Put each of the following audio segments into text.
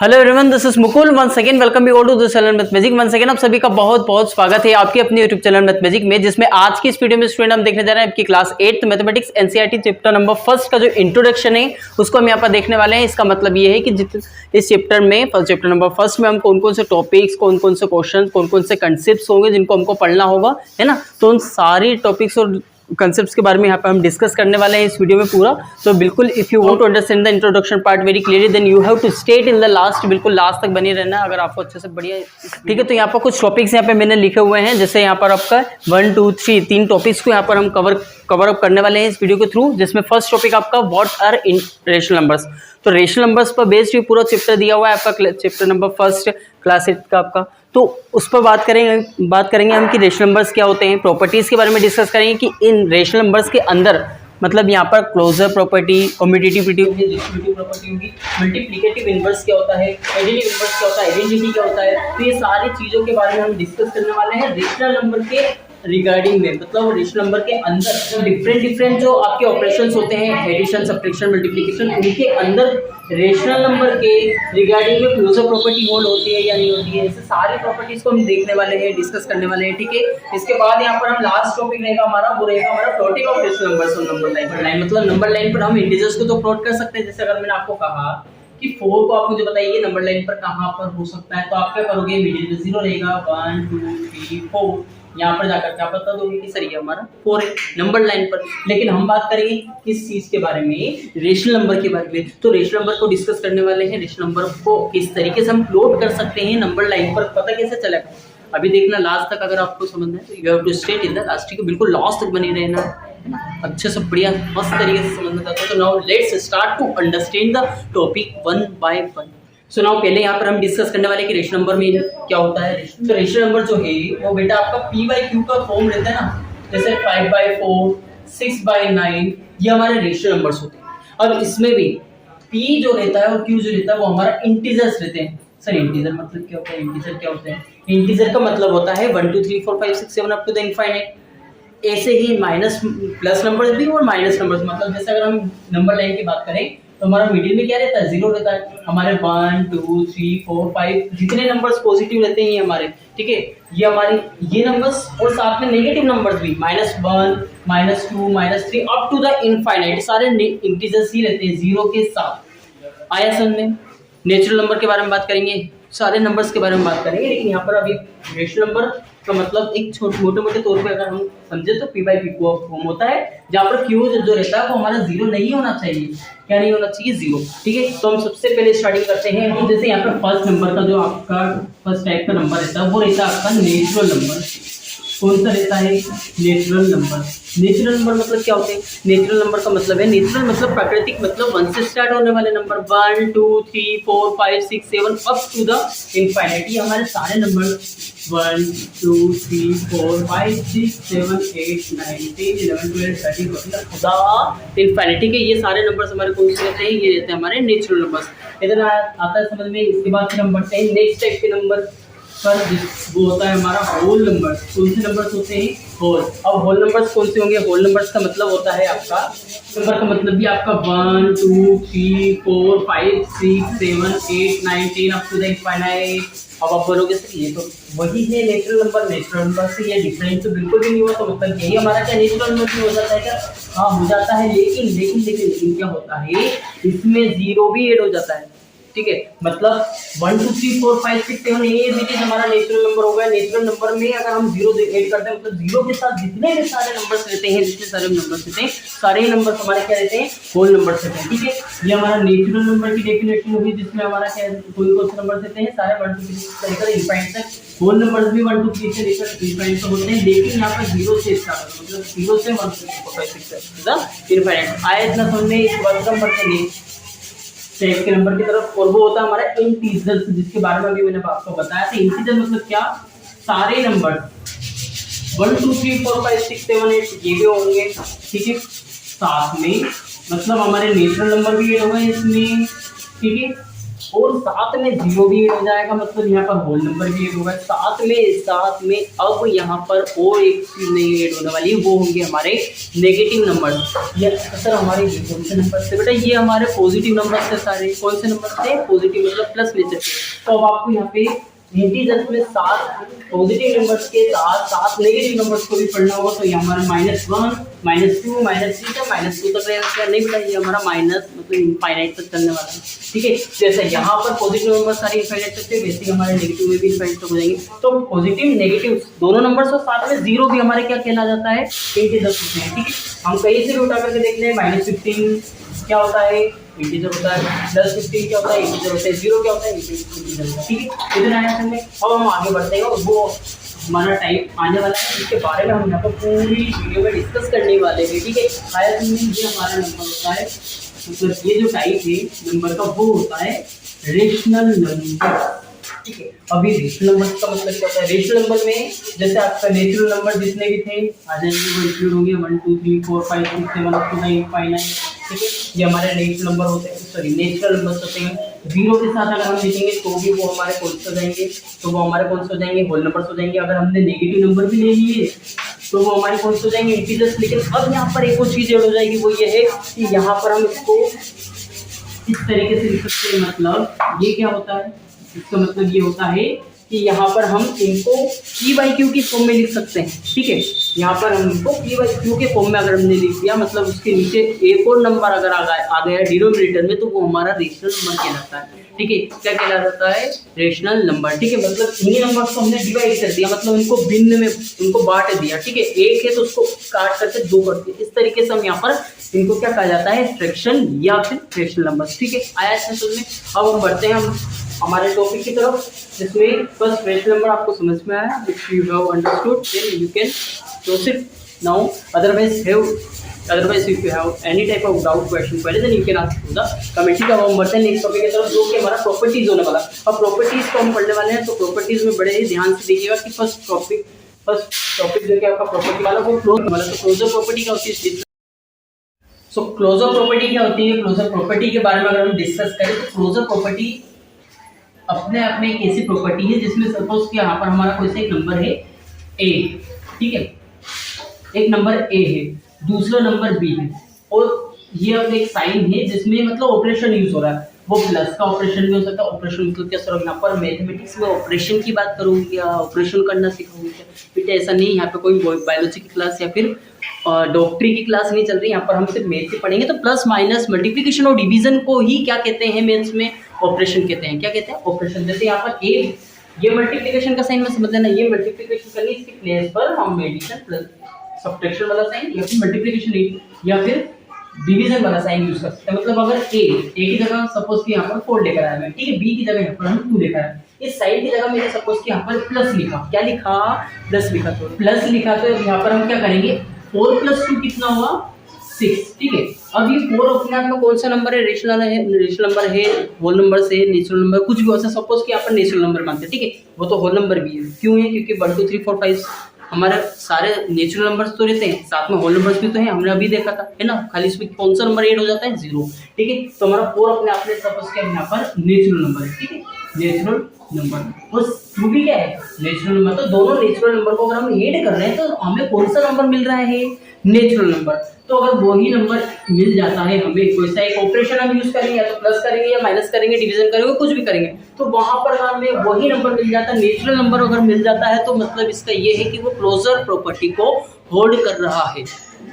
Hello everyone, this is Mukul once again welcome you all to this channel mathematics. Once again आप सभी का बहुत बहुत स्वागत है आपके अपने यूट्यूब चैनल मैथमेटिक्स में, जिसमें आज की इस वीडियो में स्टूडेंट हम देखने जा रहे हैं आपकी class 8 mathematics NCERT chapter number first का जो इंट्रोडक्शन है उसको हम यहाँ पर देखने वाले हैं। इसका मतलब ये है कि इस चैप्टर में चैप्टर नंबर फर्स्ट में हम कौन कौन से टॉपिक्स, कौन कौन से क्वेश्चन, कौन कौन से कंसेप्ट होंगे जिनको हमको पढ़ना होगा, है ना। तो उन सारी टॉपिक्स और कंसेप्ट्स के बारे में यहाँ पे हम डिस्कस करने वाले हैं इस वीडियो में पूरा। तो बिल्कुल if you want to understand the introduction part very clearly then you have to stay in the last, बिल्कुल लास्ट तक बने रहना अगर आपको अच्छे से बढ़िया। ठीक है, तो यहाँ पर कुछ टॉपिक्स यहाँ पे मैंने लिखे हुए हैं, जैसे यहाँ पर आपका 1 2 3 तीन टॉपिक्स को यहाँ पर हम कवर अप करने वाले हैं इस वीडियो के थ्रू, जिसमें फर्स्ट टॉपिक आपका व्हाट आर रेशनल नंबर्स। तो रेशनल नंबर्स पर बेस्ड ये पूरा चैप्टर दिया हुआ है आपका, चैप्टर नंबर फर्स्ट क्लास 8 का आपका। तो उस पर बात करेंगे हम कि रेशनल नंबर्स क्या होते हैं, प्रॉपर्टीज के बारे में डिस्कस करेंगे कि इन रेशनल नंबर्स के अंदर मतलब यहाँ पर क्लोजर प्रॉपर्टी, कम्यूटेटिविटी होगी, डिस्ट्रीब्यूटिव प्रॉपर्टी होगी, मल्टीप्लिकेटिव इनवर्स क्या होता है, एडिटिव इनवर्स क्या होता है, आइडेंटिटी क्या होता है। तो ये सारी चीज़ों के बारे में हम डिस्कस करने वाले हैं रेशनल नंबर के रिगार्डिंग में। मतलब रेशनल नंबर के अंदर जो डिफरेंट जो आपके ऑपरेशंस होते हैं, एडिशन, सब्ट्रैक्शन, मल्टीप्लिकेशन, उनके अंदर रेशनल नंबर के रिगार्डिंग में क्लोजर प्रॉपर्टी होल्ड होती है या नहीं होती है, ऐसे सारी प्रॉपर्टीज को हम देखने वाले हैं, डिस्कस करने वाले हैं। ठीक है, इसके बाद यहाँ पर हम लास्ट टॉपिक रहेगा हमारा, वो रहेगा हमारा plotting of rational numbers on number line. मतलब नंबर लाइन पर हम इंटीजर्स को तो प्लॉट कर सकते हैं। जैसे अगर मैंने आपको कहा कि 4 को आप मुझे बताइए नंबर लाइन पर कहां पर हो सकता है, तो आप क्या करोगे, मिडिल में 0 रहेगा, 1 2 3 4, यहाँ पर जाकर क्या बता दोगे कि सर ये हमारा 4 है नंबर लाइन पर। लेकिन हम बात करेंगे किस चीज के बारे में, रेशनल नंबर के बारे में। तो रेशनल नंबर को डिस्कस करने वाले हैं, रेशनल नंबर को किस तरीके से हम प्लॉट कर सकते हैं नंबर लाइन पर, पता कैसे चलेगा अभी देखना लास्ट तक। अगर आपको समझना है तो you have to stay in the last, बिल्कुल लास्ट तक बने रहना, अच्छे से बढ़िया मस्त तरीके से समझना चाहते हो। तो now let's start to understand the topic one by one. So now पहले यहाँ पर हम डिस्कस करने वाले कि रेशनल नंबर में क्या होता है। तो रेशनल नंबर जो है वो बेटा आपका p बाई q का फॉर्म रहता है ना, जैसे 5/4 6/9, ये हमारे रेशनल नंबर्स होते हैं। अब इसमें भी p जो रहता है और q जो रहता है वो हमारा इंटीजर्स रहते हैं। सर इंटीजर मतलब क्या होता है, इंटीजर क्या होता है, इंटीजर का मतलब होता है 1 2 3 4 5 6 7 अप टू द इनफाइनाइट। ऐसे ही माइनस प्लस नंबर्स भी और माइनस नंबर्स, मतलब जैसे अगर हम नंबर लाइन की बात करें तो हमारा मिडिल में क्या रहता है, 0 रहता है। हमारे 1 2 3 4 5 जितने नंबर्स पॉजिटिव रहते हैं हमारे, ठीक है, ये हमारे ये नंबर्स, और साथ में नेगेटिव नंबर्स भी -1 -2 -3 अप टू द इनफाइनाइट, सारे इंटीजर्स ही रहते हैं 0 के साथ। आया समझ में। नेचुरल नंबर के बारे में बात करेंगे, सारे नंबर्स के बारे में बात करेंगे, लेकिन यहाँ पर अभी रेशनल नंबर का मतलब एक मोटे तौर पे अगर हम समझे तो p बाई q फॉर्म होता है, जहाँ पर q जो रहता है वो हमारा 0 नहीं होना चाहिए। क्या नहीं होना चाहिए, 0। ठीक है, तो हम सबसे पहले स्टार्टिंग करते हैं। तो जैसे यहाँ पर फर्स्ट नंबर का जो आपका फर्स्ट टाइप का नंबर रहता है वो रहता है आपका नेचुरल नंबर। कौन सा रहता है, नेचुरल नंबर। नेचुरल नंबर मतलब क्या होते हैं, नेचुरल नंबर का मतलब है, नेचुरल मतलब प्राकृतिक, मतलब 1 से स्टार्ट होने वाले number 1 2 3 4 5 6 7 up to the infinite. ये हमारे सारे नंबर 1 2 3 4 5 6 7 8 9 10 11 12 13 14 खुदा इनफाइनाइट। ठीक है, ये सारे नंबर्स हमारे कौन से रहते हैं, ये रहते हैं हमारे नेचुरल नंबर्स। इधर आता है समझ में। इसके बाद फिर हम बढ़ते हैं नेक्स्ट टाइप के नंबर पर, वो होता है हमारा होल नंबर। कौन से नंबर्स होते हैं, होल। अब होल नंबर्स कौन से होंगे, होल नंबर्स का मतलब होता है आपका, नंबर का मतलब भी आपका 1 2 3 4 5 6 7 8 9 10 अप टू द इनफाइनाइट। अब आप बोलोगे सर ये तो वही है नेचुरल नंबर, नेचुरल नंबर से ये डिफरेंस तो बिल्कुल भी नहीं हुआ, तो मतलब यही हमारा क्या नेचुरल नंबर हो जाता है क्या, हाँ हो जाता है। लेकिन क्या होता है, इसमें 0 भी ऐड हो जाता है। ठीक है, मतलब 1 2 3 4 5 6 7 ये हमारा नेचुरल नंबर होगा। नेचुरल नंबर में अगर हम 0 ऐड करते हैं, मतलब 0 के साथ जितने भी सारे नंबर्स रहते हैं, जितने सारे नंबर्स रहते हैं, सारे ही नंबर्स हमारे क्या रहते हैं, होल नंबर्स रहते हैं। ठीक है, ये हमारा नेचुरल नंबर की डेफिनेशन होगी, जिसमें हमारा क्या कौन से नंबर्स रहते हैं, सारे 1 2 3 से लेकर इनफाइनाइट तक। होल नंबर्स भी 1 2 3 से लेकर इनफाइनाइट तक होते हैं, लेकिन यहाँ पर 0 से स्टार्ट होता है, मतलब 0 से 1 2 3 4 5 6 7 इनफाइनाइट। आया इतना समझ में। इसके बाद हम बढ़ते हैं सेट के नंबर की तरफ, और वो होता है हमारा इंटीजर्स, जिसके बारे में अभी मैंने आपको बताया था। इंटीजर मतलब क्या, सारे नंबर 1 2 3 4 5 6 7 8 ये भी होंगे। ठीक है, साथ में मतलब हमारे नेचुरल नंबर भी ये होंगे इसमें। ठीक है, और साथ में जीरो भी ऐड हो जाएगा, मतलब यहाँ पर होल नंबर भी ऐड होगा साथ में। अब यहाँ पर और एक चीज नहीं ऐड होने वाली है, वो होंगे हमारे नेगेटिव नंबर। ये सर हमारे कौन से नंबर से बेटा, ये हमारे पॉजिटिव नंबर से सारे। कौन से नंबर से? पॉजिटिव मतलब प्लस में से। तो अब आपको यहाँ पे इंटीजर्स में 7 पॉजिटिव नंबर्स के साथ 7 नेगेटिव नंबर्स को भी पढ़ना होगा। तो ये हमारा -1 -2 -3 तक -2 तक रहेगा। नहीं बेटा, ये हमारा माइनस मतलब इनफाइनाइट तक चलने वाला है, ठीक है। जैसे यहाँ पर पॉजिटिव नंबर सारे इनफाइनाइट तक थे, वैसे हमारे नेगेटिव में भी इनफाइनाइट तक हो जाएंगे। तो पॉजिटिव नेगेटिव दोनों नंबर्स और साथ में जीरो भी हमारे क्या कहला जाता है? इंटीजर्स होते हैं, ठीक है। हम कहीं से भी उठा करके देख लें, -15 क्या होता है? इंटीजर होता है। +15 क्या होता है? इंटीजर होता है। 0 क्या होता है? इंटीजर होता है, ठीक है। इतना आया समझ में। अब हम आगे बढ़ते हैं और वो हमारा टाइप आने वाला है, इसके बारे में हम यहाँ पर पूरी वीडियो में डिस्कस करने वाले हैं, ठीक है। आया समझ में। ये हमारा नंबर होता है, मतलब ये जो टाइप है नंबर का वो होता है रेशनल नंबर, ठीक है। अभी रेशनल नंबर का मतलब क्या होता है? रेशनल नंबर में जैसे आपका नेचुरल नंबर जितने भी थे आ जाएंगे, वो इंक्लूड होंगे 1 2 3 4 5 6 7 8 9 5 9, ठीक है। ये हमारे नेचुरल नंबर होते हैं, सॉरी नेचुरल नंबर होते हैं। जीरो के साथ अगर हम लिखेंगे तो भी वो हमारे कौन से हो जाएंगे? तो वो हमारे कौन से हो जाएंगे? होल नंबर्स हो जाएंगे। अगर हमने नेगेटिव नंबर भी ले लिए तो वो हमारे कौन से हो जाएंगे? इंटीजर्स। लेकिन अब यहाँ पर एक और चीज ऐड हो जाएगी, वो ये है कि यहाँ पर हम इसको इस तरीके से लिख सकते हैं। मतलब ये क्या होता है? इसका मतलब ये होता है कि यहाँ पर हम इनको P/Q की फॉर्म में लिख सकते हैं, ठीक है। यहाँ पर हम इनको P/Q के फॉर्म में अगर हमने लिख दिया, मतलब उसके नीचे एक और नंबर अगर आ गया डिनोमिनेटर में, तो वो हमारा रेशनल नंबर कहलाता है, ठीक है। क्या कहलाता है? रेशनल नंबर, ठीक है। मतलब इन्हीं नंबर को हमने डिवाइड कर दिया, मतलब इनको भिन्न में इनको बांट दिया, ठीक है। एक है तो उसको काट करके 2 कर दिया। इस तरीके से हम यहाँ पर इनको क्या कहा जाता है? फ्रैक्शन या फिर रेशनल नंबर, ठीक है। आया इसमें समझ में। अब हम बढ़ते हैं हमारे टॉपिक की तरफ, जिसमें फर्स्ट रेशनल नंबर आपको समझ में आया, if you have understood then you can proceed now, otherwise if you have any type of doubt question पहले then you can ask to the comment, ठीक है। अब हम बढ़ते हैं नेक्स्ट टॉपिक की तरफ, जो कि हमारा प्रॉपर्टीज होने वाला। अब प्रॉपर्टीज को हम पढ़ने वाले हैं, तो प्रॉपर्टीज में बड़े ही ध्यान से देखिएगा कि फर्स्ट टॉपिक जो कि आपका प्रॉपर्टी वाला वो क्लोज वाला। तो क्लोजर प्रॉपर्टी क्या होती है? सो क्लोजर प्रॉपर्टी क्या होती है? क्लोजर प्रॉपर्टी के बारे में अगर हम डिस्कस करें तो क्लोजर प्रॉपर्टी अपने आप में एक ऐसी प्रॉपर्टी है जिसमें सपोज कि यहाँ पर हमारा कोई सा एक नंबर है a, ठीक है। एक नंबर a है, दूसरा नंबर b है, और ये अब एक साइन है जिसमें मतलब ऑपरेशन यूज हो रहा है। वो प्लस का ऑपरेशन भी हो सकता है। ऑपरेशन मतलब क्या सर? यहाँ पर मैथमेटिक्स में ऑपरेशन की बात करूँगी या ऑपरेशन करना सिखाऊंगी क्या? बेटा ऐसा नहीं, यहाँ पे कोई बायोलॉजी की क्लास या फिर डॉक्टरी की क्लास नहीं चल रही। यहाँ पर हम सिर्फ मैथ्स ही पढ़ेंगे। तो प्लस माइनस मल्टीप्लिकेशन और डिवीजन को ही क्या कहते हैं मैथ्स में? ऑपरेशन कहते हैं। क्या कहते हैं? ऑपरेशन। जैसे यहाँ पर ये मल्टीप्लिकेशन का साइन में समझ लेना, ये मल्टीप्लिकेशन करनी, इसके प्लेस पर हम एडिशन प्लस सब्ट्रैक्शन वाला साइन या फिर मल्टीप्लिकेशन या फिर डिवीजन वाला साइन यूज कर सकते हैं। मतलब अगर a की जगह सपोज कि यहाँ पर 4 लेकर आया मैं, ठीक है। b की जगह यहाँ पर हम 2 लेकर आए। इस साइन की जगह मैंने सपोज कि यहाँ पर प्लस लिखा। क्या लिखा? प्लस लिखा। तो प्लस लिखा तो यहाँ पर हम क्या करेंगे? 4 + 2 कितना हुआ? 6, ठीक है। अब ये 4 अपने आप में कौन सा नंबर है? रेशनल नंबर है, होल नंबर से, नेचुरल नंबर, कुछ भी हो सकता है। सपोज कि यहाँ पर नेचुरल नंबर मानते हैं, ठीक है। वो तो होल नंबर भी है। क्यों है? क्योंकि 1 2 3 4 5 हमारे सारे नेचुरल नंबर्स तो रहते हैं, साथ में होल नंबर्स भी तो हैं, हमने अभी देखा था, है ना। खाली इसमें कौन सा नंबर ऐड हो जाता है? 0, ठीक है। तो हमारा 4 अपने आप में सपोज कि यहाँ पर नेचुरल नंबर है, ठीक है। नेचुरल नंबर और 2 भी क्या है? Natural number. तो दोनों नेचुरल नंबर को अगर हम ऐड कर रहे हैं तो हमें कौन सा नंबर मिल रहा है? Natural number. तो अगर वही नंबर मिल जाता है हमें, कोई सा एक ऑपरेशन हम यूज करेंगे, या तो प्लस करेंगे या माइनस करेंगे, डिवीजन करेंगे, कुछ भी करेंगे, तो वहां पर हमें वही नंबर मिल जाता है, नेचुरल नंबर अगर मिल जाता है, तो मतलब इसका ये है कि वो क्लोजर प्रॉपर्टी को होल्ड कर रहा है,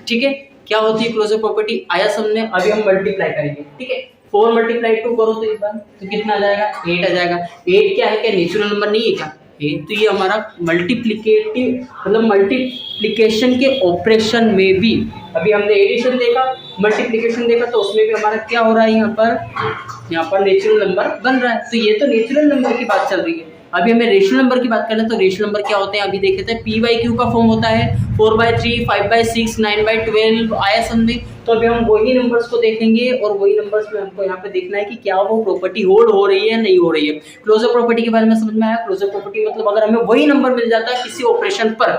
ठीक है। क्या होती है क्लोजर प्रॉपर्टी? आया सामने। अभी हम मल्टीप्लाई करेंगे, ठीक है। 4 × 2 करो तो एक बार, तो कितना आ जाएगा? 8 आ जाएगा। 8 क्या है? क्या नेचुरल नंबर नहीं है क्या? तो ये हमारा मल्टीप्लिकेटिव मतलब मल्टीप्लिकेशन के ऑपरेशन में भी, अभी हमने एडिशन देखा, मल्टीप्लिकेशन देखा, तो उसमें भी हमारा क्या हो रहा है? यहाँ पर नेचुरल नंबर बन रहा है। तो ये तो नेचुरल नंबर की बात चल रही है। अभी हमें रेशनल नंबर की बात करना है, तो रेशनल नंबर क्या होते हैं अभी देखे थे। P/Q का फॉर्म होता है 4/3, 5/6, 9/12, आया समझ। तो अभी हम वही नंबर्स को देखेंगे और वही नंबर्स में हमको यहाँ पे देखना है कि क्या वो प्रॉपर्टी होल्ड हो रही है नहीं हो रही है। क्लोजर प्रॉपर्टी के बारे में समझ में आया। क्लोजर प्रॉपर्टी मतलब अगर हमें वही नंबर मिल जाता है किसी ऑपरेशन पर,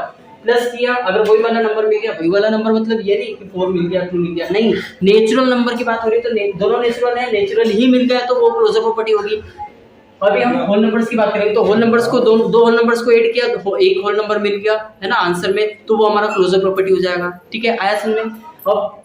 प्लस किया, अगर वही वाला नंबर मिल गया, वही वाला नंबर मतलब ये नहीं कि 4 मिल गया 2 मिल गया, नहीं, नेचुरल नंबर की बात हो रही है तो दोनों नेचुरल है, नेचुरल ही मिल गया तो वो क्लोजर प्रॉपर्टी होगी। अभी हम होल नंबर्स की बात करेंगे तो होल नंबर्स को दो होल नंबर्स को ऐड किया तो एक होल नंबर मिल गया है ना आंसर में, तो वो हमारा क्लोजर प्रॉपर्टी हो जाएगा। ठीक है, आया समझ में। अब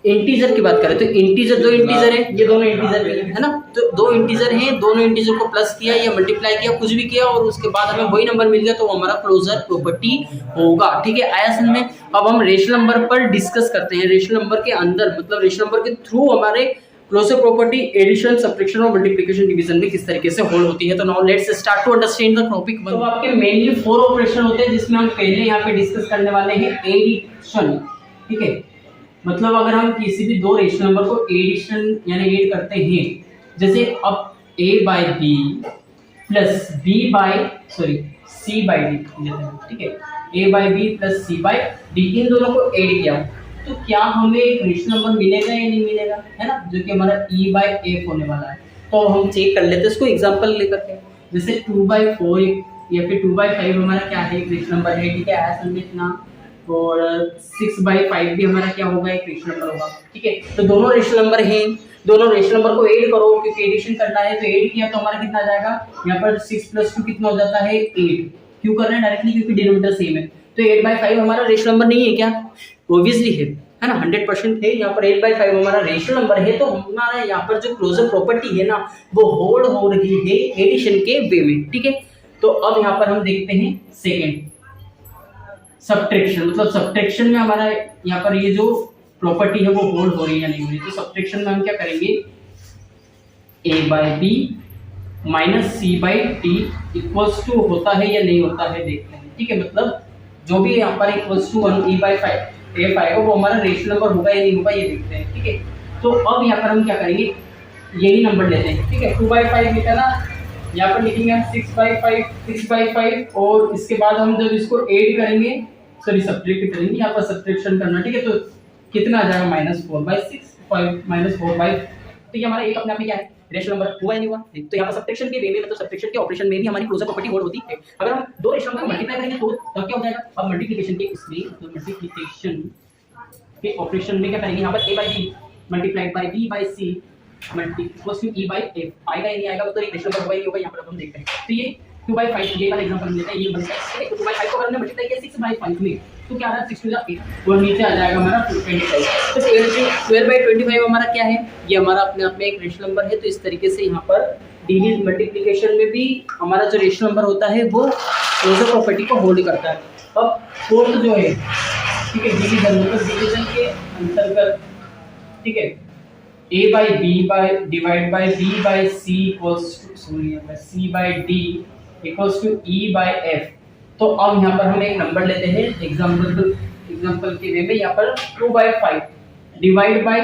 इंटीजर की बात करें तो इंटीजर, दो इंटीजर है, ये दोनों इंटीजर है ना, तो दो इंटीजर हैं, दोनों इंटीजर को प्लस किया या मल्टीप्लाई किया, कुछ भी किया और उसके बाद हमें वही नंबर मिल गया तो वो हमारा क्लोजर प्रॉपर्टी होगा। ठीक है, आया समझ में। अब हम रेशनल नंबर पर डिस्कस करते हैं। रेशनल नंबर के अंदर मतलब रेशनल नंबर के थ्रू हमारे क्लोजर प्रॉपर्टी एडिशन, सब्ट्रैक्शन और मल्टीप्लिकेशन, डिवीजन में किस तरीके से होल्ड होती है। तो now let's start to understand the topic. तो आपके मेनली 4 ऑपरेशन होते हैं जिसमें हम पहले यहाँ पे डिस्कस करने वाले हैं एडिशन। ठीक है, मतलब अगर हम किसी भी दो रेशनल नंबर को एडिशन यानी ऐड करते हैं, जैसे अब a by B plus b by c by D लेते हैं। ठीक है, a by B plus c by D, इन दोनों को ऐड किया तो क्या हमें एक रेशनल नंबर मिलेगा या नहीं मिलेगा, है ना, जो कि हमारा e बाई एफ होने वाला है। तो हम चेक कर लेते हैं इसको एग्जांपल लेकर के, जैसे 2/4 या फिर 2/5 हमारा क्या है, एक रेशनल नंबर है। ठीक है, ऐसा समझे इतना, और 6/5 भी हमारा क्या होगा, एक रेशनल नंबर होगा। ठीक है, तो दोनों रेशनल नंबर हैं, दोनों रेशनल नंबर को ऐड करो क्योंकि एडिशन करना है, तो ऐड किया तो हमारा कितना आ जाएगा, यहाँ पर 6 + 2 कितना हो जाता है 8। क्यों कर रहे हैं डायरेक्टली, क्योंकि डिनोमिनेटर सेम है। तो 8/5 हमारा रेशनल नंबर नहीं है क्या, ऑब्वियसली है ना, 100% है। यहाँ पर 8/5 हमारा रेशनल नंबर है, तो हमारा यहाँ पर जो क्लोजर प्रॉपर्टी है ना वो होल्ड हो रही है एडिशन के वे में। ठीक है, तो अब यहाँ पर हम देखते हैं सेकेंड सब्ट्रैक्शन, मतलब सब्ट्रैक्शन में हमारा यहाँ पर ये जो प्रॉपर्टी है वो होल्ड हो रही है या नहीं हो रही। तो सब्ट्रैक्शन में हम क्या करेंगे, a by B minus C by D equals to होता है या नहीं होता है देखते हैं। ठीक है, मतलब जो भी यहाँ पर इक्वल्स टू 1 e/5 एफ आएगा वो हमारा रेशनल नंबर होगा या नहीं होगा ये देखते हैं। ठीक है, तो अब यहाँ पर हम क्या करेंगे, यही नंबर लेते हैं। ठीक है, 2/5 लिखा ना, यहाँ पर लिखेंगे हम 6/5 और इसके बाद हम जब इसको ऐड करेंगे सब्ट्रैक्ट करेंगे, यहाँ पर सब्ट्रैक्शन करना। ठीक है, तो कितना आ जाएगा -4/6 -4/। ठीक है, हमारा एक अपने आप में क्या है, रेशनल नंबर हुआ या नहीं हुआ। तो यहाँ पर सब्ट्रैक्शन के वे में मतलब सब्ट्रैक्शन के ऑपरेशन में भी हमारी क्लोजर प्रॉपर्टी होल्ड होती है। अगर हम दो रेशनल नंबर को मल्टीप्लाई करेंगे तो तब क्या हो जाएगा, अब मल्टीप्लिकेशन के इसमें मतलब मल्टीप्लिकेशन के ऑपरेशन में क्या करेंगे, यहाँ पर a by B multiplied by b by c equals to e by f आएगा या नहीं आएगा, तो एक रेशनल नंबर होगा या नहीं होगा, यहाँ पर हम देखते हैं। तो ये 2/5 ये वाला एग्जांपल लेते हैं, ये बनता है। तो 2/5 को अगर हमने मल्टीप्लाई किया 6/5 में तो क्या आ रहा है 6 * 8 और नीचे आ जाएगा हमारा 25। तो 12/25 हमारा क्या है, ये हमारा अपने आप में एक रेशनल नंबर है। तो इस तरीके से यहाँ पर डिवीजन मल्टीप्लिकेशन में भी हमारा जो रेशनल नंबर होता है वो क्लोजर प्रॉपर्टी को होल्ड करता है। अब फोर्थ जो है, ठीक है, डिवीजन मतलब डिवीजन के अंतर्गत, ठीक है, a by B by divide by b by c equals to c by d equals to e by f। तो अब यहाँ पर हम एक नंबर लेते हैं एग्जांपल के वे में, यहाँ पर 2/5 डिवाइड बाई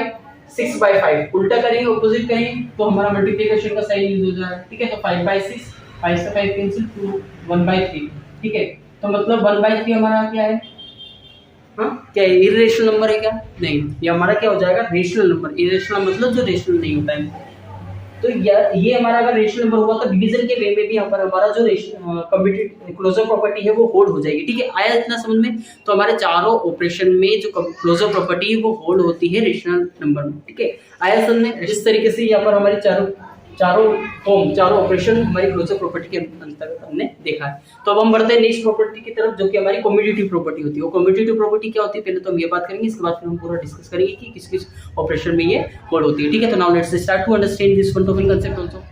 6/5 उल्टा करेंगे, ऑपोजिट करेंगे तो हमारा मल्टीप्लिकेशन का साइन यूज हो जाएगा। ठीक है, तो 5/6 5 से 5 कैंसिल, 1/3। ठीक है, तो मतलब 1/3 हमारा क्या है, हाँ क्या इरेशनल नंबर है क्या, नहीं, ये हमारा क्या हो जाएगा रेशनल नंबर। इरेशनल मतलब जो रेशनल नहीं होता है। तो ये हमारा अगर रेशनल नंबर हुआ तो डिवीजन के वे में भी यहाँ पर हमारा जो कम्यूटेटिव क्लोजर प्रॉपर्टी है वो होल्ड हो जाएगी। ठीक है, आया इतना समझ में। तो हमारे चारों ऑपरेशन में जो क्लोजर प्रॉपर्टी है वो होल्ड होती है रेशनल नंबर में। ठीक है, आया समझ में। जिस तरीके से यहाँ पर हमारी चारों ऑपरेशन हमारी क्लोजर प्रॉपर्टी के अंतर्गत हमने देखा है। तो अब हम बढ़ते हैं नेक्स्ट प्रॉपर्टी की तरफ जो कि हमारी कम्यूटेटिव प्रॉपर्टी होती है। वो कम्यूटेटिव प्रॉपर्टी क्या होती है पहले तो हम ये बात करेंगे, इसके बाद फिर हम पूरा डिस्कस करेंगे कि किस किस ऑपरेशन में ये होल्ड होती है। ठीक है, तो now let's start to understand this one topic concept also.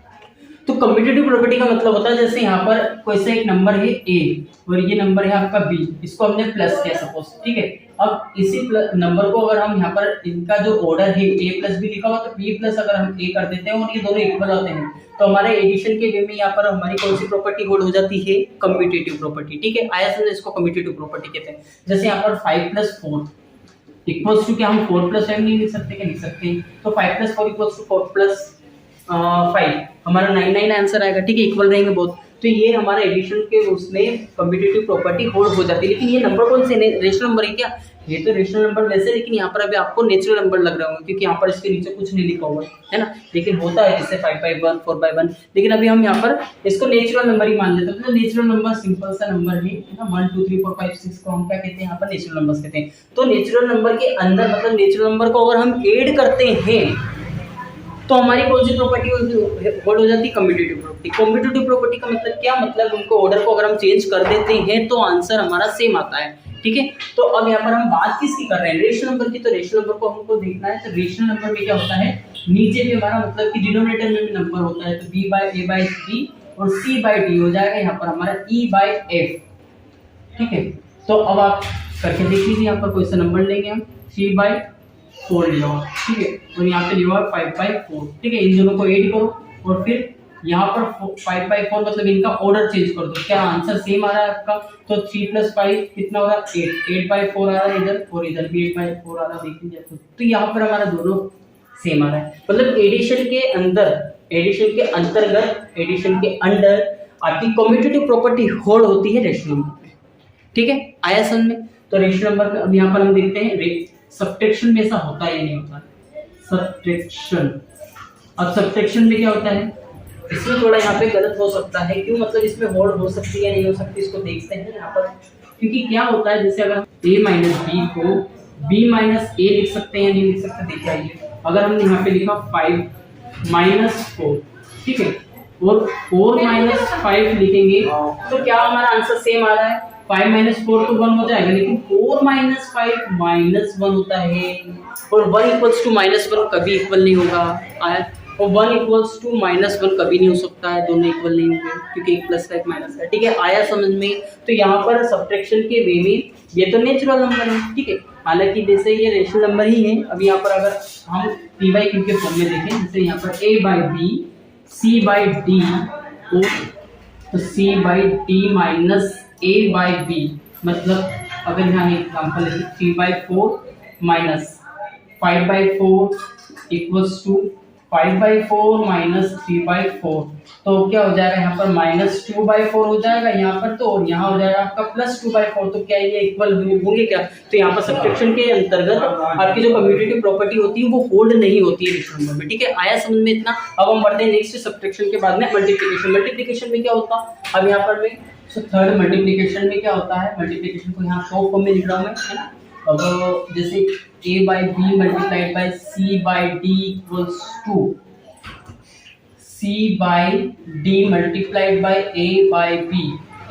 तो कम्यूटेटिव प्रॉपर्टी का मतलब होता है जैसे यहाँ पर कोई सा एक नंबर है a और ये नंबर है आपका b, इसको हमने प्लस किया सपोज। ठीक है, अब इसी नंबर को अगर हम यहाँ पर इनका जो ऑर्डर है a प्लस b लिखा हुआ तो b प्लस अगर हम a कर देते हैं और ये दोनों इक्वल होते हैं तो हमारे एडिशन के वे में यहाँ पर हमारी कौन सी प्रॉपर्टी होल्ड हो जाती है, कम्यूटेटिव प्रॉपर्टी। ठीक है, आया समझ, इसको कम्यूटेटिव प्रॉपर्टी कहते हैं। जैसे यहाँ पर 5 + 4 इक्वल्स टू क्या हम 4 + 5 नहीं लिख सकते, क्या लिख सकते हैं, तो 5 + 4 इक्वल्स टू 4 + 5 हमारा 99 आंसर आएगा। ठीक है, इक्वल रहेंगे बहुत। तो ये हमारा एडिशन के उसमें कम्पिटिटिव प्रॉपर्टी होल्ड हो जाती है। लेकिन ये नंबर कौन से रेशनल नंबर है क्या? ये तो रेशनल नंबर वैसे, लेकिन यहाँ पर अभी आपको नेचुरल नंबर लग रहा होगा क्योंकि यहाँ पर इसके नीचे कुछ नहीं लिखा हुआ है ना। लेकिन होता है जैसे 5/1, 4/1, लेकिन अभी हम यहाँ पर इसको नेचुरल नंबर ही मान लेते हैं। तो नेचुरल नंबर सिंपल सा नंबर है ना, 1 2 3 4 5 6 को हम क्या कहते हैं यहाँ पर नेचुरल नंबर्स कहते हैं। तो नेचुरल नंबर के अंदर मतलब नेचुरल नंबर को अगर हम ऐड करते हैं तो हमारी कौन सी प्रॉपर्टी होल्ड हो जाती है? Competitive property. कम्पिटिटिव प्रॉपर्टी का मतलब क्या? मतलब उनको ऑर्डर को अगर हम चेंज कर देते हैं तो आंसर हमारा सेम आता है, ठीक है। तो अब यहाँ पर हम बात किसकी कर रहे हैं? रेशनल नंबर की। तो रेशनल नंबर को हमको देखना है। तो रेशनल नंबर में क्या होता है, नीचे भी हमारा मतलब कि डिनोमिनेटर में भी नंबर होता है। तो b/a/b और c/d हो जाएगा यहाँ पर हमारा e/f, ठीक है। तो अब आप करके देख लीजिए, यहाँ पर कोई सा नंबर लेंगे हम, c/4 लिया हुआ, ठीक है, और यहाँ पे लिया हुआ 5/4, ठीक है। इन दोनों को ऐड करो और फिर यहाँ पर 5/4 मतलब इनका ऑर्डर चेंज कर दो। क्या आंसर सेम आ रहा है आपका? तो 3 + 5 कितना होगा? 8/4 आ रहा है इधर, और इधर भी 8/4 आ रहा है, देख लीजिए। तो यहाँ पर हमारा दोनों सेम आ रहा है। मतलब एडिशन के अंदर, एडिशन के अंतर्गत, एडिशन के अंडर आपकी कम्यूटेटिव प्रॉपर्टी होल्ड होती है रेशनल नंबर में, ठीक है। आया समझ में? तो रेशनल नंबर अब यहाँ पर हम देखते हैं सब्ट्रैक्शन में ऐसा होता है या नहीं होता है? सब्ट्रैक्शन। अब सब्ट्रैक्शन में क्या होता है, इसमें थोड़ा यहाँ पे गलत हो सकता है। क्यों? मतलब इसमें होल्ड हो सकती है या नहीं हो सकती, इसको देखते हैं यहाँ पर। क्योंकि क्या होता है, जैसे अगर हम a - b को b - a लिख सकते हैं या नहीं लिख सकते, देखिए आइए। अगर हमने यहाँ पे लिखा 5 - 4, ठीक है, और 4 - 5 लिखेंगे तो क्या हमारा आंसर सेम आ रहा है? 5 - 4 तो 1 हो जाएगा, लेकिन 4 - 5 -1 होता है, और 1 = -1 कभी इक्वल नहीं होगा। और 1 = -1 कभी नहीं हो सकता है, दोनों इक्वल नहीं होंगे क्योंकि एक प्लस का एक माइनस है, ठीक है। आया समझ में? तो यहाँ पर सब्ट्रैक्शन के वे में ये तो नेचुरल नंबर है, ठीक है, हालांकि जैसे ये रेशनल नंबर ही है। अब यहाँ पर अगर हम p/q के फॉर्म में देखें, जैसे यहाँ पर a/b, c/d, तो c/d माइनस a/b, मतलब अगर यहाँ एग्जाम्पल है 3/4 माइनस 5/4 इक्वल्स टू 5/4 माइनस 3/4, तो क्या हो जाएगा यहाँ पर -2/4 हो जाएगा यहाँ पर, तो और यहाँ हो जाएगा आपका +2/4। तो क्या ये इक्वल होंगे क्या? तो यहाँ पर सब्ट्रैक्शन के अंतर्गत आपकी जो कम्यूटेटिव प्रॉपर्टी होती है वो होल्ड नहीं होती है रेशनल नंबर में, ठीक है। आया समझ में इतना? अब हम बढ़ते हैं नेक्स्ट सब्ट्रैक्शन के बाद में मल्टीप्लिकेशन। मल्टीप्लिकेशन में क्या होता है, अब यहाँ पर मैं थर्ड मल्टीप्लिकेशन में क्या होता है, मल्टीप्लिकेशन को यहाँ शॉर्ट फॉर्म में लिख रहा हूँ मैं, है ना। अब जैसे a/b multiplied by c/d equals to c/d multiplied by a/b।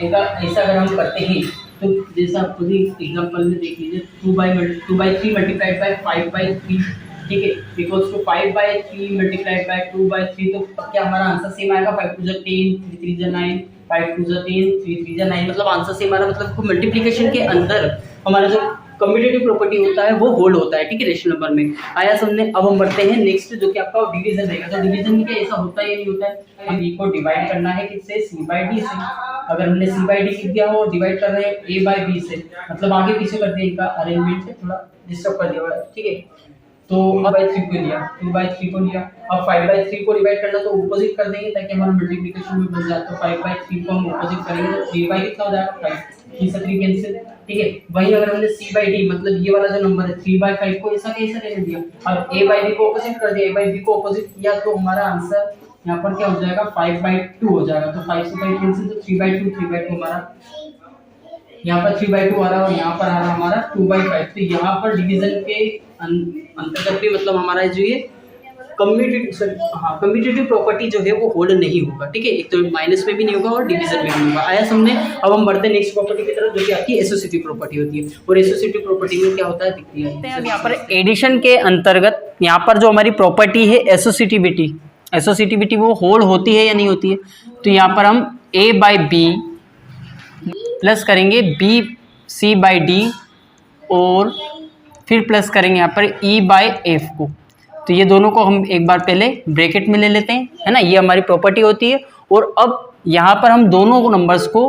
ऐसा अगर हम करते हैं तो जैसा खुद ही एग्जांपल में देख लीजिए, 2/3 मल्टीप्लाइड बाय 5/3, ठीक है, इक्वल्स टू 5/3 मल्टीप्लाइड बाय 2/3। तो क्या हमारा आंसर सेम आएगा? 5 × 10, 3 × 3 = 9, 5 × 10, 3 × 3 = 9, मतलब आंसर सेम आ रहा है। मतलब मल्टीप्लिकेशन के अंदर हमारा जो कम्यूटेटिव प्रॉपर्टी होता है वो होल्ड होता है, ठीक है, रेशनल नंबर में। आया समझने? अब हम बढ़ते हैं नेक्स्ट, जो कि आपका डिवीजन रहेगा। तो डिवीजन में क्या ऐसा होता है या नहीं होता है? हम e को डिवाइड करना है किससे? c/d से। अगर हमने c/d लिख दिया हो और डिवाइड कर रहे हैं a/b से, मतलब आगे पीछे कर दिया, इनका अरेंजमेंट से थोड़ा डिस्टर्ब कर दिया, ठीक है। तो 2/3 को लिया, 2/3 को लिया। अब 5/3 को डिवाइड करना तो ऑपोजिट कर देंगे ताकि हमारा मल्टीप्लिकेशन में बन जाए। तो 5/3 को हम ऑपोजिट करेंगे तो 3 कितना हो जाएगा? 5, 3 से 3 कैंसिल, ठीक है। वहीं अगर हमने c/d मतलब ये वाला जो नंबर है 3/5 को ऐसा कैसे रहने दिया, अब a/b को ऑपोजिट कर दिया, a/b को ऑपोजिट किया तो हमारा आंसर यहाँ पर क्या हो जाएगा? 5/2 हो जाएगा। तो 5 से 5 कैंसिल, तो 3/2 हमारा यहाँ पर 3/2 आ रहा है और यहाँ पर आ रहा है हमारा 2/5। तो यहाँ पर डिवीजन के अंतर्गत भी मतलब हमारा जो ये कम्यूटेटिव प्रॉपर्टी जो है वो होल्ड नहीं होगा, ठीक है। एक तो माइनस में भी नहीं होगा और डिवीजन में भी नहीं होगा। आया समझने? अब हम बढ़ते हैं नेक्स्ट प्रॉपर्टी की तरफ, जो कि आपकी एसोसिएटिव प्रॉपर्टी होती है। और एसोसिएटिव प्रॉपर्टी में क्या होता है दिखती है। अब यहाँ पर एडिशन के अंतर्गत यहाँ पर जो हमारी प्रॉपर्टी है एसोसिएटिविटी वो होल्ड होती है या नहीं होती है। तो यहाँ पर हम a/b प्लस करेंगे b/c/d और फिर प्लस करेंगे यहाँ पर e/f को। तो ये दोनों को हम एक बार पहले ब्रैकेट में ले लेते हैं, है ना, ये हमारी प्रॉपर्टी होती है। और अब यहाँ पर हम दोनों नंबर्स को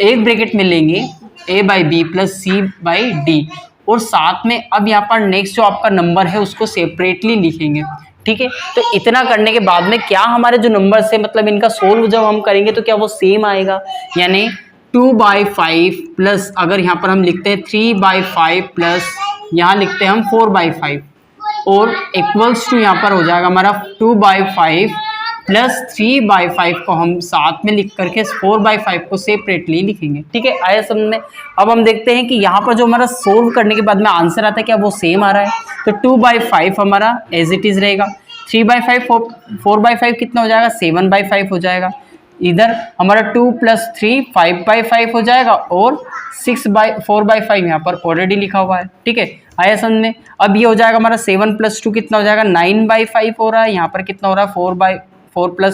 एक ब्रैकेट में लेंगे, a/b प्लस c/d, और साथ में अब यहाँ पर नेक्स्ट जो आपका नंबर है उसको सेपरेटली लिखेंगे। ठीक है। तो इतना करने के बाद में क्या हमारे जो नंबर है मतलब इनका सोल्व जब हम करेंगे तो क्या वो सेम आएगा, यानी 2/5 प्लस अगर यहाँ पर हम लिखते हैं 3/5 प्लस यहाँ लिखते हैं हम 4/5 और इक्वल्स टू यहाँ पर हो जाएगा हमारा 2/5 प्लस 3/5 को हम साथ में लिख करके 4/5 को सेपरेटली लिखेंगे, ठीक है। आया समझ में। अब हम देखते हैं कि यहाँ पर जो हमारा सोल्व करने के बाद में आंसर आता है क्या वो सेम आ रहा है, तो 2/5 हमारा एज इट इज रहेगा, 3/5 4/5 कितना हो जाएगा 7/5 हो जाएगा, इधर हमारा 2 + 3 5/5 हो जाएगा और 4/5 यहाँ पर ऑलरेडी लिखा हुआ है, ठीक है। आया समझ में। अब ये हो जाएगा हमारा 7 + 2 कितना हो जाएगा 9/5 हो रहा है, यहाँ पर कितना हो रहा है 4 +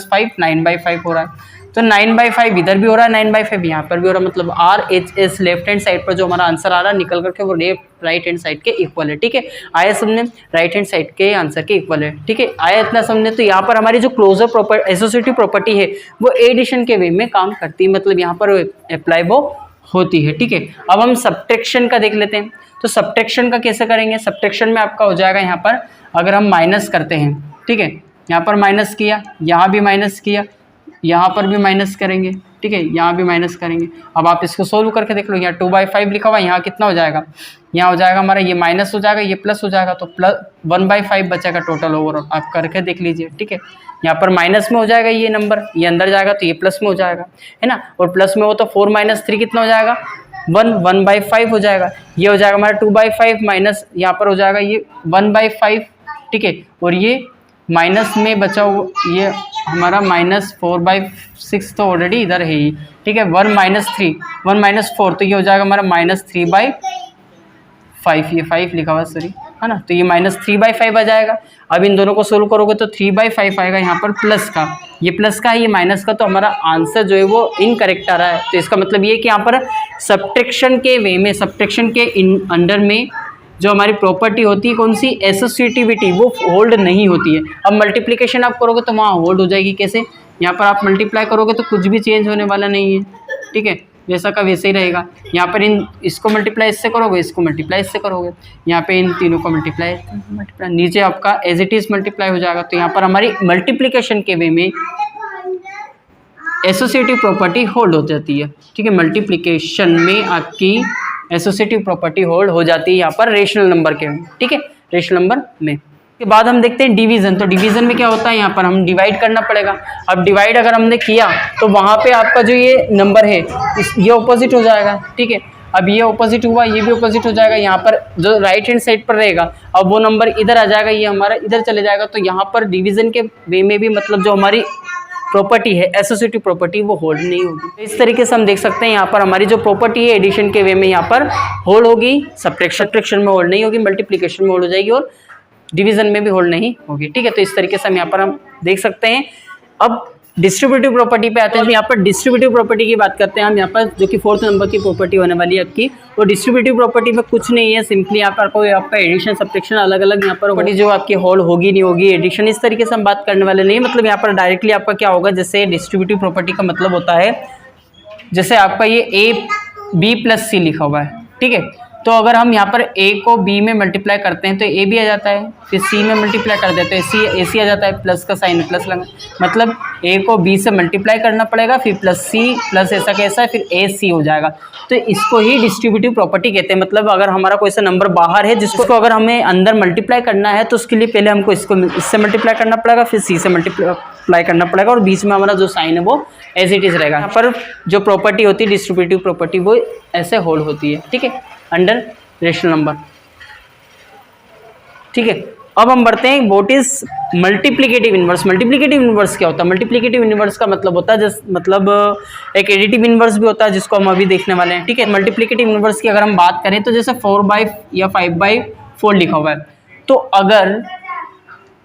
5 9/5 हो रहा है, तो 9/5 इधर भी हो रहा है 9/5 यहाँ पर भी हो रहा है, मतलब RHS लेफ्ट हैंड साइड पर जो हमारा आंसर आ रहा है निकल करके वो राइट हैंड साइड के इक्वल है, ठीक है। आया समझने, राइट हैंड साइड के आंसर के इक्वल है, ठीक है। आया इतना समझने। तो यहाँ पर हमारी जो क्लोजर एसोसिएटिव प्रॉपर्टी है वो एडिशन के वे में काम करती है, मतलब यहाँ पर अप्लाई वो होती है, ठीक है। अब हम सब्ट्रैक्शन का देख लेते हैं, तो सब्ट्रैक्शन का कैसे करेंगे। सब्ट्रैक्शन में आपका हो जाएगा यहाँ पर अगर हम माइनस करते हैं, ठीक है, यहाँ पर माइनस किया, यहाँ भी माइनस किया, यहाँ पर भी माइनस करेंगे, ठीक है, यहाँ भी माइनस करेंगे। अब आप इसको सोल्व करके देख लो, यहाँ 2/5 लिखा हुआ है, यहाँ कितना हो जाएगा, यहाँ हो जाएगा हमारा ये माइनस हो जाएगा, ये प्लस हो जाएगा, तो प्लस 1/5 बचेगा टोटल ओवरऑल। आप करके देख लीजिए, ठीक है। यहाँ पर माइनस में हो जाएगा ये नंबर, ये अंदर जाएगा तो ये प्लस में हो जाएगा, है ना, और प्लस में हो तो 4 - 3 कितना हो जाएगा 1/5 हो जाएगा। ये हो जाएगा हमारा 2/5 माइनस यहाँ पर हो जाएगा ये 1/5, ठीक है, और ये माइनस में बचा हुआ ये हमारा -4/6 तो ऑलरेडी इधर है ही, ठीक है। 1 - 3 1 - 4 तो ये हो जाएगा हमारा -3/5, ये 5 लिखा हुआ सॉरी, है ना, तो ये -3/5 आ जाएगा। अब इन दोनों को सोल्व करोगे तो 3/5 आएगा यहाँ पर प्लस का, ये प्लस का है ये माइनस का, तो हमारा आंसर जो है वो इनकरेक्ट आ रहा है। तो इसका मतलब ये कि यहाँ पर सब्ट्रैक्शन के वे में, सब्ट्रैक्शन के अंडर में जो हमारी प्रॉपर्टी होती है कौन सी, एसोसिएटिविटी, वो होल्ड नहीं होती है। अब मल्टीप्लिकेशन आप करोगे तो वहाँ होल्ड हो जाएगी, कैसे, यहाँ पर आप मल्टीप्लाई करोगे तो कुछ भी चेंज होने वाला नहीं है, ठीक है, वैसा का वैसे ही रहेगा। यहाँ पर इसको मल्टीप्लाई इससे करोगे, इसको मल्टीप्लाई इससे करोगे, यहाँ पे इन तीनों को मल्टीप्लाई नीचे आपका एज इट इज मल्टीप्लाई हो जाएगा। तो यहाँ पर हमारी मल्टीप्लिकेशन के वे में एसोसिएटिव प्रॉपर्टी होल्ड हो जाती है, ठीक है। मल्टीप्लिकेशन में आपकी एसोसिएटिव प्रॉपर्टी होल्ड हो जाती है यहाँ पर रेशनल नंबर के, ठीक है, रेशनल नंबर में। के बाद हम देखते हैं डिवीजन। तो डिवीजन में क्या होता है, यहाँ पर हम डिवाइड करना पड़ेगा। अब डिवाइड अगर हमने किया तो वहाँ पे आपका जो ये नंबर है ये ऑपोजिट हो जाएगा, ठीक है। अब ये ऑपोजिट हुआ, ये भी ऑपोजिट हो जाएगा, यहाँ पर जो राइट हैंड साइड पर रहेगा अब वो नंबर इधर आ जाएगा, ये हमारा इधर चले जाएगा। तो यहाँ पर डिवीजन के वे में भी मतलब जो हमारी प्रॉपर्टी है एसोसिएटिव प्रॉपर्टी वो होल्ड नहीं होगी। इस तरीके से हम देख सकते हैं यहाँ पर हमारी जो प्रॉपर्टी है एडिशन के वे में यहाँ पर होल्ड होगी, सब्ट्रैक्शन में होल्ड नहीं होगी, मल्टीप्लिकेशन में होल्ड हो जाएगी और डिवीजन में भी होल्ड नहीं होगी, ठीक है। तो इस तरीके से हम यहाँ पर हम देख सकते हैं। अब डिस्ट्रीब्यूटिव प्रॉपर्टी पे आते हैं, यहाँ पर डिस्ट्रीब्यूटिव प्रॉपर्टी की बात करते हैं हम यहाँ पर, जो कि 4th नंबर की प्रॉपर्टी होने वाली है आपकी। वो डिस्ट्रीब्यूटिव प्रॉपर्टी में कुछ नहीं है, सिंपली यहाँ पर कोई आपका एडिशन सब्ट्रैक्शन अलग अलग यहाँ पर प्रॉपर्टी जो आपकी होल्ड होगी नहीं होगी, एडिशन इस तरीके से हम बात करने वाले नहीं, मतलब यहाँ पर डायरेक्टली आपका क्या होगा, जैसे डिस्ट्रीब्यूटिव प्रॉपर्टी का मतलब होता है जैसे आपका ये AB + C लिखा हुआ है, ठीक है। तो अगर हम यहाँ पर A को B में मल्टीप्लाई करते हैं तो A भी आ जाता है, फिर C में मल्टीप्लाई कर देते हैं AC आ जाता है, प्लस का साइन प्लस लगा, मतलब A को B से मल्टीप्लाई करना पड़ेगा, फिर +C प्लस ऐसा कैसा है, फिर AC हो जाएगा। तो इसको ही डिस्ट्रीब्यूटिव प्रॉपर्टी कहते हैं। मतलब अगर हमारा कोई सा नंबर बाहर है जिसको अगर हमें अंदर मल्टीप्लाई करना है तो उसके लिए पहले हमको इससे मल्टीप्लाई करना पड़ेगा, फिर C से मल्टीप्लाई करना पड़ेगा और बीच में हमारा जो साइन है वो एज इट इज रहेगा। यहाँ पर जो प्रॉपर्टी होती है डिस्ट्रीब्यूटिव प्रॉपर्टी वो ऐसे होल्ड होती है, ठीक है, अंडर रेशनल नंबर, ठीक है। अब हम बढ़ते हैं what is multiplicative inverse. Multiplicative inverse क्या होता है, मल्टीप्लिकेटिव इनवर्स का मतलब होता है मतलब एक एडिटिव इनवर्स भी होता है जिसको हम अभी देखने वाले हैं, ठीक है। मल्टीप्लिकेटिव इनवर्स की अगर हम बात करें तो जैसे 4/5 या 5/4 लिखा हुआ है, तो अगर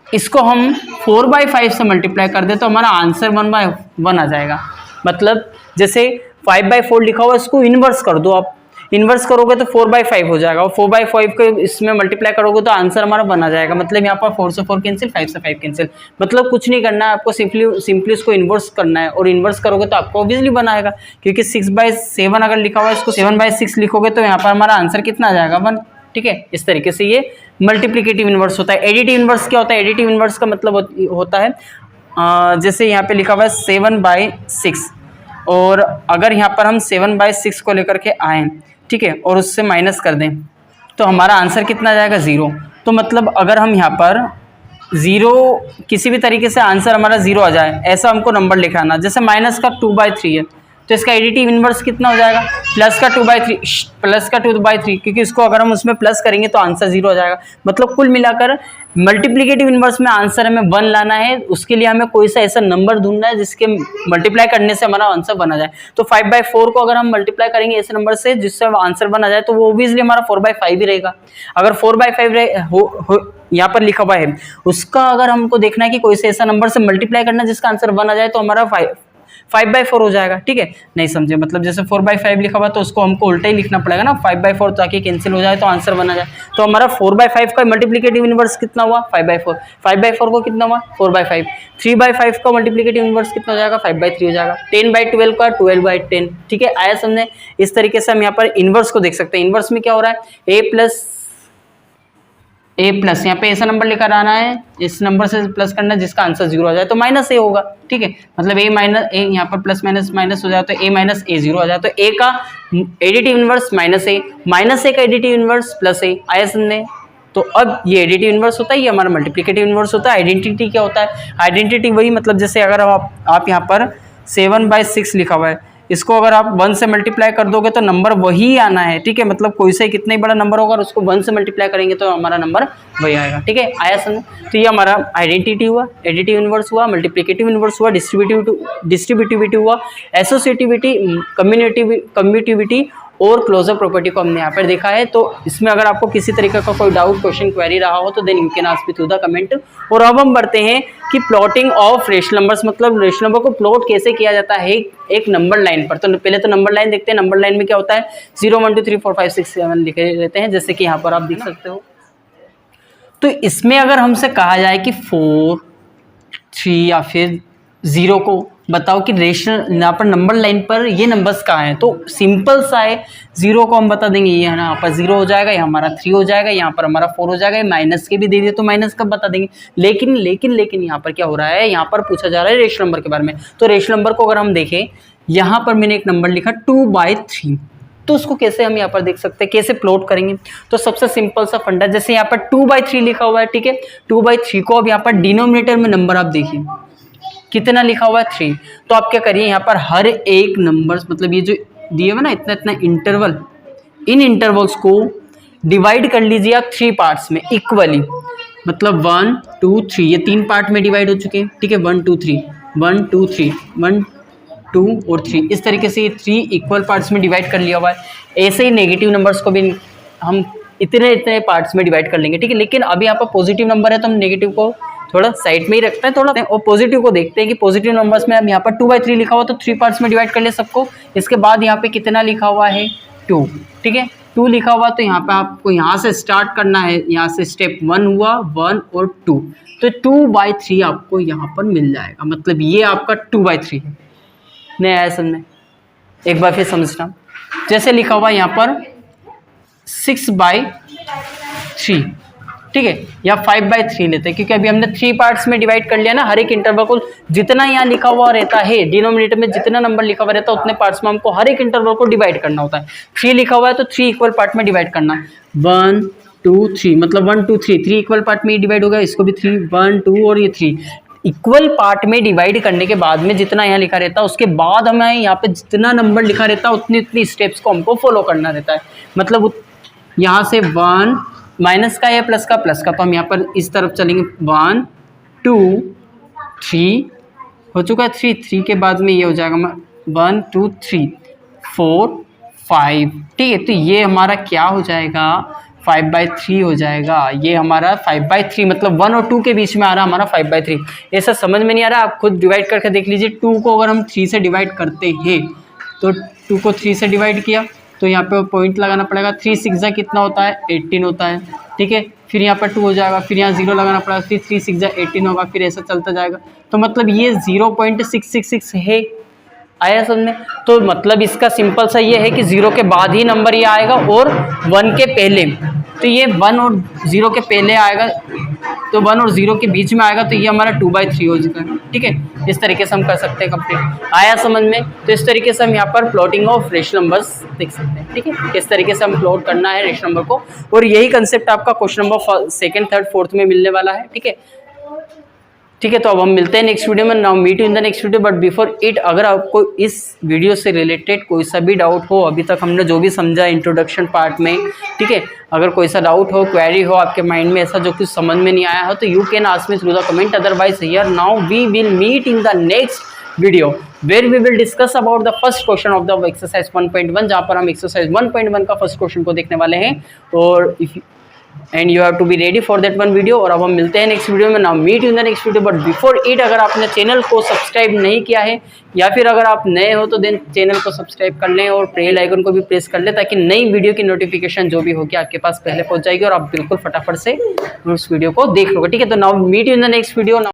इसको हम 4/5 से मल्टीप्लाई कर दे तो हमारा आंसर 1/1 आ जाएगा। मतलब जैसे 5/4 लिखा हुआ है इसको इनवर्स कर दो, आप इन्वर्स करोगे तो 4/5 हो जाएगा और 4/5 को इसमें मल्टीप्लाई करोगे तो आंसर हमारा 1 आ जाएगा। मतलब यहाँ पर 4 से 4 कैंसिल, 5 से 5 कैंसिल, मतलब कुछ नहीं करना है आपको, सिंपली उसको इन्वर्स करना है और इन्वर्स करोगे तो आपको ऑब्वियसली 1 आएगा, क्योंकि 6/7 अगर लिखा हुआ है इसको 7/6 लिखोगे तो यहाँ पर हमारा आंसर कितना आ जाएगा 1, ठीक है। इस तरीके से ये मल्टीप्लिकेटिव इनवर्स होता है। एडिटिव इनवर्स क्या होता है? एडिटिव इनवर्स का मतलब होता है जैसे यहाँ पे लिखा हुआ है 7/6 और अगर यहाँ पर हम 7/6 को लेकर के आए, ठीक है, और उससे माइनस कर दें तो हमारा आंसर कितना आ जाएगा? 0। तो मतलब अगर हम यहाँ पर 0 किसी भी तरीके से आंसर हमारा 0 आ जाए, ऐसा हमको नंबर लिखाना। जैसे माइनस का 2/3 है तो इसका एडिटिव इनवर्स कितना हो जाएगा? प्लस का 2/3, क्योंकि इसको अगर हम उसमें प्लस करेंगे तो आंसर 0 हो जाएगा। मतलब कुल मिलाकर मल्टीप्लिकेटिव इनवर्स में आंसर हमें 1 लाना है, उसके लिए हमें कोई सा ऐसा नंबर ढूंढना है जिसके मल्टीप्लाई करने से हमारा आंसर 1 आ जाए। तो 5/4 को अगर हम मल्टीप्लाई करेंगे ऐसे नंबर से जिससे आंसर 1 आ जाए तो वो ऑब्वियसली हमारा 4/5 ही रहेगा। अगर 4/5 यहाँ पर लिखा हुआ है, उसका अगर हमको देखना है कि कोई से ऐसा नंबर से मल्टीप्लाई करना है जिसका आंसर 1 आ जाए तो हमारा 5/4 हो जाएगा। ठीक है, नहीं समझे? मतलब जैसे 4/5 लिखा हुआ तो उसको हमको उल्टा ही लिखना पड़ेगा ना, 5/4 ताकि कैंसिल हो जाए तो आंसर 1 आ जाए। तो हमारा 4/5 का मल्टीप्लिकेटिव इनवर्स कितना हुआ? 5/4। 5/4 को कितना हुआ? 4/5। 3/5 का मल्टीप्लिकेटिव इनवर्स कितना हो जाएगा? 5/3 हो जाएगा। 10/12 का 12/10। ठीक है, आया समझे? इस तरीके से हम यहाँ पर इनवर्स को देख सकते हैं। इनवर्स में क्या हो रहा है? a प्लस यहाँ पे ऐसा नंबर लेकर आना है, इस नंबर से प्लस करना है जिसका आंसर 0 आ जाए तो माइनस a होगा। ठीक है, मतलब a माइनस a, यहाँ पर प्लस माइनस माइनस हो जाए तो a माइनस a 0 आ जाए तो a का एडिटिव इनवर्स माइनस a का एडिटिव इनवर्स प्लस a। आया समझे? तो अब ये एडिटिव इनवर्स होता है, ये हमारा मल्टीप्लिकेटिव इनवर्स होता है। आइडेंटिटी क्या होता है? आइडेंटिटी वही, मतलब जैसे अगर आप यहाँ पर 7/6 लिखा हुआ है, इसको अगर आप 1 से मल्टीप्लाई कर दोगे तो नंबर वही आना है। ठीक है, मतलब कोई से कितना ही बड़ा नंबर होगा और उसको 1 से मल्टीप्लाई करेंगे तो हमारा नंबर वही आएगा। ठीक है, आया समझ? तो ये हमारा आइडेंटिटी हुआ, एडिटिव इनवर्स हुआ, मल्टीप्लिकेटिव इनवर्स हुआ, डिस्ट्रीब्यूटिविटी हुआ, एसोसिएटिविटी, कम्यूटिविटी और क्लोजर प्रॉपर्टी को हमने यहाँ पर देखा है। तो इसमें अगर आपको किसी तरीके का कोई डाउट, क्वेश्चन, क्वेरी रहा हो तो then you can ask me through the comment. और अब हम बढ़ते हैं कि प्लॉटिंग ऑफ रेशनल नंबर्स, मतलब रेशनल नंबर को प्लॉट कैसे किया जाता है एक नंबर लाइन पर। तो पहले तो नंबर लाइन देखते हैं। नंबर लाइन में क्या होता है? 0 1 2 3 4 5 6 7 लिखे रहते हैं, जैसे कि यहाँ पर आप देख सकते हो। तो इसमें अगर हमसे कहा जाए कि 4 3 या फिर 0 को बताओ कि रेशनल यहाँ पर नंबर लाइन पर ये नंबर्स कहाँ हैं, तो सिंपल सा है। 0 को हम बता देंगे ये है ना, यहाँ पर 0 हो जाएगा, यहाँ हमारा 3 हो जाएगा, यहाँ पर हमारा 4 हो जाएगा। माइनस के भी दे दिए तो माइनस का बता देंगे। लेकिन यहाँ पर क्या हो रहा है? यहाँ पर पूछा जा रहा है रेशनल नंबर के बारे में। तो रेशनल नंबर को अगर हम देखें, यहाँ पर मैंने एक नंबर लिखा 2/3, तो उसको कैसे हम यहाँ पर देख सकते हैं, कैसे प्लॉट करेंगे? तो सबसे सिंपल सा फंडा, जैसे यहाँ पर 2/3 लिखा हुआ है, ठीक है, 2/3 को अब यहाँ पर डिनोमिनेटर में नंबर आप देखिए कितना लिखा हुआ है? 3। तो आप क्या करिए, यहाँ पर हर एक नंबर्स, मतलब ये जो दिए हुए ना इतना इतना इंटरवल, इन इंटरवल्स को डिवाइड कर लीजिए आप 3 पार्ट्स में इक्वली। मतलब 1 2 3 ये 3 पार्ट में डिवाइड हो चुके हैं। ठीक है, 1 2 3 1 2 3 1 2 और 3, इस तरीके से ये 3 इक्वल पार्ट्स में डिवाइड कर लिया हुआ है। ऐसे ही नेगेटिव नंबर्स को भी हम इतने पार्ट्स में डिवाइड कर लेंगे। ठीक है, लेकिन अभी यहाँ पर पॉजिटिव नंबर है तो हम नेगेटिव को थोड़ा साइड में ही रखते हैं थोड़ा, और पॉजिटिव को देखते हैं कि पॉजिटिव नंबर्स में हम यहाँ पर 2/3 लिखा हुआ तो 3 पार्ट्स में डिवाइड कर ले सबको। इसके बाद यहाँ पे कितना लिखा हुआ है? 2। ठीक है, 2 लिखा हुआ तो यहाँ पे आपको यहाँ से स्टार्ट करना है, यहाँ से स्टेप 1 हुआ, 1 और 2, तो 2/3 आपको यहाँ पर मिल जाएगा। मतलब ये आपका 2/3 है। नहीं आया समझे? एक बार फिर समझना। जैसे लिखा हुआ यहाँ पर 6/3, ठीक है, या 5/3 लेते हैं, क्योंकि अभी हमने 3 पार्ट्स में डिवाइड कर लिया ना। हर एक इंटरवल को जितना यहाँ लिखा हुआ रहता है, डिनोमिनेटर में जितना नंबर लिखा हुआ रहता है उतने पार्ट्स में हमको हर एक इंटरवल को डिवाइड करना होता है। 3 लिखा हुआ है तो 3 इक्वल पार्ट में डिवाइड करना। 1 2 3, मतलब 1 2 3 इक्वल पार्ट में ही डिवाइड होगा। इसको भी 3 1 2 और ये 3 इक्वल पार्ट में डिवाइड करने के बाद में जितना यहाँ लिखा रहता है उसके बाद हमें यहाँ पे जितना नंबर लिखा रहता है उतनी स्टेप्स को हमको फॉलो करना रहता है। मतलब यहाँ से 1 माइनस का या प्लस का, तो हम यहाँ पर इस तरफ चलेंगे। 1 2 3 हो चुका है, 3 के बाद में ये हो जाएगा 1 2 3 4 5। ठीक है, तो ये हमारा क्या हो जाएगा? 5/3 हो जाएगा। ये हमारा 5/3, मतलब 1 और 2 के बीच में आ रहा हमारा 5/3। ऐसा समझ में नहीं आ रहा, आप खुद डिवाइड करके देख लीजिए। 2 को अगर हम 3 से डिवाइड करते हैं तो 2 को 3 से डिवाइड किया तो यहाँ पे पॉइंट लगाना पड़ेगा। 3 6 कितना होता है? 18 होता है। ठीक है, फिर यहाँ पर 2 हो जाएगा, फिर यहाँ 0 लगाना पड़ेगा, फिर 3 6 18 होगा, फिर ऐसा चलता जाएगा। तो मतलब ये 0.666 है। आया समझ में? तो मतलब इसका सिंपल सा ये है कि 0 के बाद ही नंबर ये आएगा और 1 के पहले। तो ये 1 और 0 के पहले आएगा, तो 1 और 0 के बीच में आएगा, तो ये हमारा 2/3 हो जाएगा। ठीक है, इस तरीके से हम कर सकते हैं कंप्लीट। आया समझ में? तो इस तरीके से हम यहाँ पर प्लॉटिंग ऑफ रेशनल नंबर्स देख सकते हैं। ठीक है, किस तरीके से हम प्लॉट करना है रेशनल नंबर को, और यही कंसेप्ट आपका question number 2nd, 3rd, 4th में मिलने वाला है। ठीक है, ठीक है, तो अब हम मिलते हैं नेक्स्ट वीडियो में। Now meet you in the next video, but before it अगर आपको इस वीडियो से रिलेटेड कोई सा भी डाउट हो, अभी तक हमने जो भी समझा इंट्रोडक्शन पार्ट में, ठीक है, अगर कोई सा डाउट हो, क्वेरी हो आपके माइंड में, ऐसा जो कुछ समझ में नहीं आया हो, तो you can ask me through the comment. Otherwise here now we will meet in the next video where we will discuss about the first question of the exercise 1.1, जहाँ पर हम एक्सरसाइज 1.1 का फर्स्ट क्वेश्चन को देखने वाले हैं। और if and you have to be ready for that one video. और अब हम मिलते हैं नेक्स्ट वीडियो में। Now meet in the next video, but before it अगर आपने चैनल को सब्सक्राइब नहीं किया है, या फिर अगर आप नए हो तो देन चैनल को सब्सक्राइब कर लें और बेल आइकन को भी प्रेस कर लें, ताकि नई वीडियो की नोटिफिकेशन जो भी होगी आपके पास पहले पहुंच जाएगी और आप बिल्कुल फटाफट से उस वीडियो को देख लोगे। ठीक है, तो now meet in the next video.